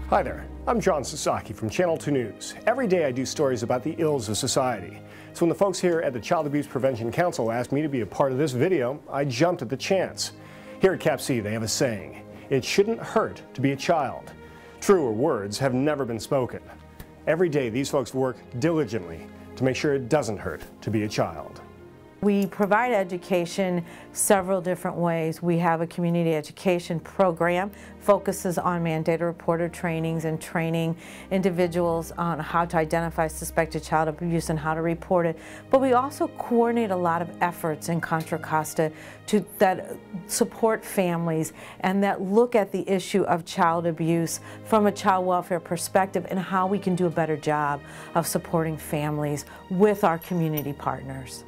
Hi there, I'm John Sasaki from Channel 2 News. Every day I do stories about the ills of society. So when the folks here at the Child Abuse Prevention Council asked me to be a part of this video, I jumped at the chance. Here at CAPC they have a saying, it shouldn't hurt to be a child. Truer words have never been spoken. Every day these folks work diligently to make sure it doesn't hurt to be a child. We provide education several different ways. We have a community education program, focuses on mandated reporter trainings and training individuals on how to identify suspected child abuse and how to report it. But we also coordinate a lot of efforts in Contra Costa that support families and that look at the issue of child abuse from a child welfare perspective and how we can do a better job of supporting families with our community partners.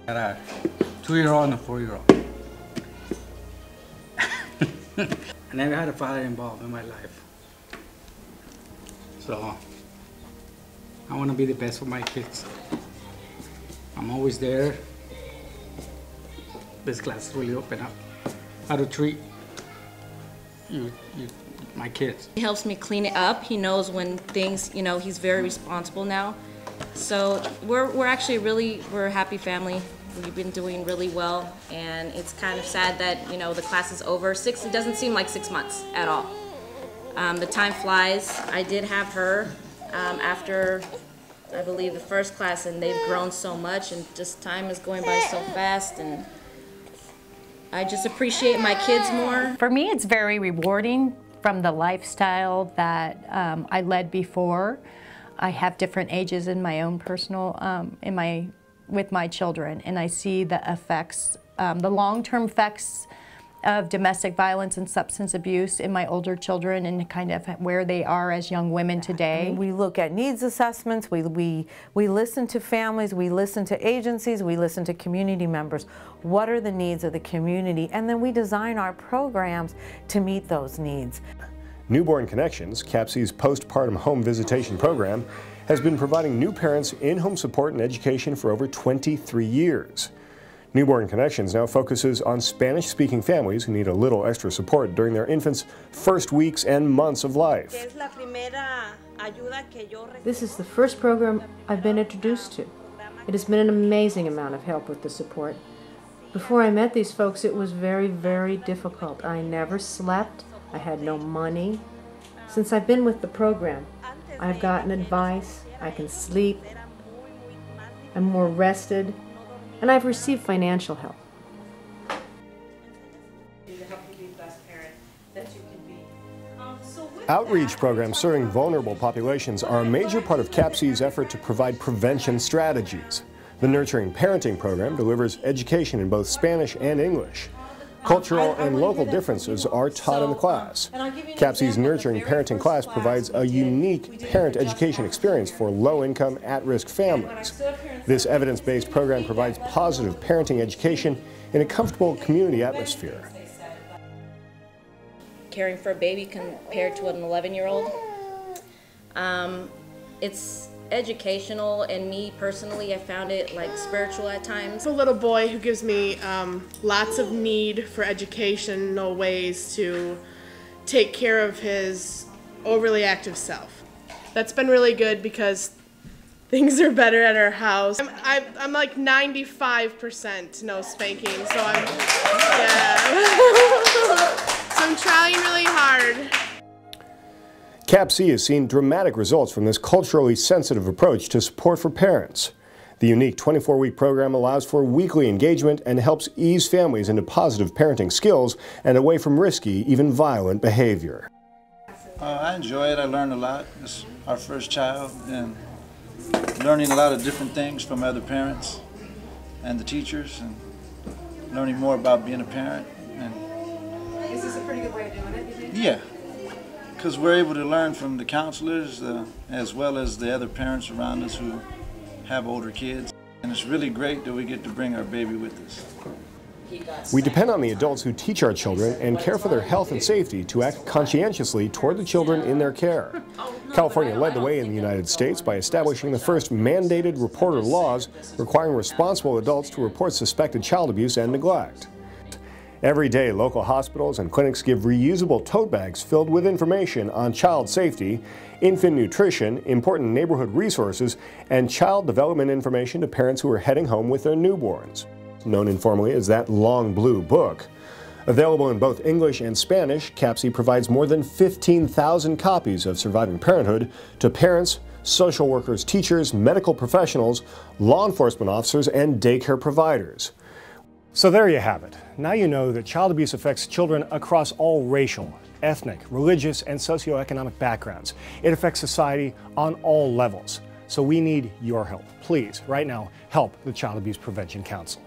I got a 2-year-old and a 4-year-old. I never had a father involved in my life. So I want to be the best for my kids. I'm always there. This class really opened up how to treat my kids. He helps me clean it up. He knows when things, he's very responsible now. So we're actually we're a happy family. We've been doing really well, and it's kind of sad that the class is over. It doesn't seem like 6 months at all. The time flies. I did have her after I believe the first class, and they've grown so much, and just time is going by so fast, and I just appreciate my kids more. For me, it's very rewarding from the lifestyle that I led before. I have different ages in my own personal, with my children, and I see the effects, the long-term effects of domestic violence and substance abuse in my older children and kind of where they are as young women today. We look at needs assessments, we listen to families, we listen to agencies, we listen to community members. What are the needs of the community? And then we design our programs to meet those needs. Newborn Connections, CAPC's postpartum home visitation program, has been providing new parents in-home support and education for over 23 years. Newborn Connections now focuses on Spanish-speaking families who need a little extra support during their infants' first weeks and months of life. This is the first program I've been introduced to. It has been an amazing amount of help with the support. Before I met these folks, it was very, very difficult. I never slept. I had no money. Since I've been with the program, I've gotten advice, I can sleep, I'm more rested, and I've received financial help. Outreach programs serving vulnerable populations are a major part of CAPC's effort to provide prevention strategies. The Nurturing Parenting program delivers education in both Spanish and English. Cultural and local differences are taught in the class. CAPC's Nurturing Parenting class provides a unique parent education experience for low-income, at-risk families. This evidence-based program provides positive parenting education in a comfortable community atmosphere. Caring for a baby compared to an 11-year-old, it's educational, and me personally, I found it spiritual at times. A little boy who gives me lots of need for educational ways to take care of his overly active self. That's been really good because things are better at our house. I'm like 95% no spanking, so so I'm trying really hard. CAPC has seen dramatic results from this culturally sensitive approach to support for parents. The unique 24-week program allows for weekly engagement and helps ease families into positive parenting skills and away from risky, even violent behavior. I enjoy it. I learned a lot. It's our first child, and learning a lot of different things from other parents and the teachers, and learning more about being a parent. And Is this a pretty good way of doing it, you think? Yeah. Because we're able to learn from the counselors as well as the other parents around us who have older kids. And it's really great that we get to bring our baby with us. We depend on the adults who teach our children and care for their health and safety to act conscientiously toward the children in their care. California led the way in the United States by establishing the first mandated reporter laws requiring responsible adults to report suspected child abuse and neglect. Every day, local hospitals and clinics give reusable tote bags filled with information on child safety, infant nutrition, important neighborhood resources, and child development information to parents who are heading home with their newborns. Known informally as that long blue book. Available in both English and Spanish, CAPSI provides more than 15,000 copies of Surviving Parenthood to parents, social workers, teachers, medical professionals, law enforcement officers, and daycare providers. So there you have it. Now you know that child abuse affects children across all racial, ethnic, religious, and socioeconomic backgrounds. It affects society on all levels. So we need your help. Please, right now, help the Child Abuse Prevention Council.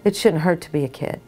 It shouldn't hurt to be a kid.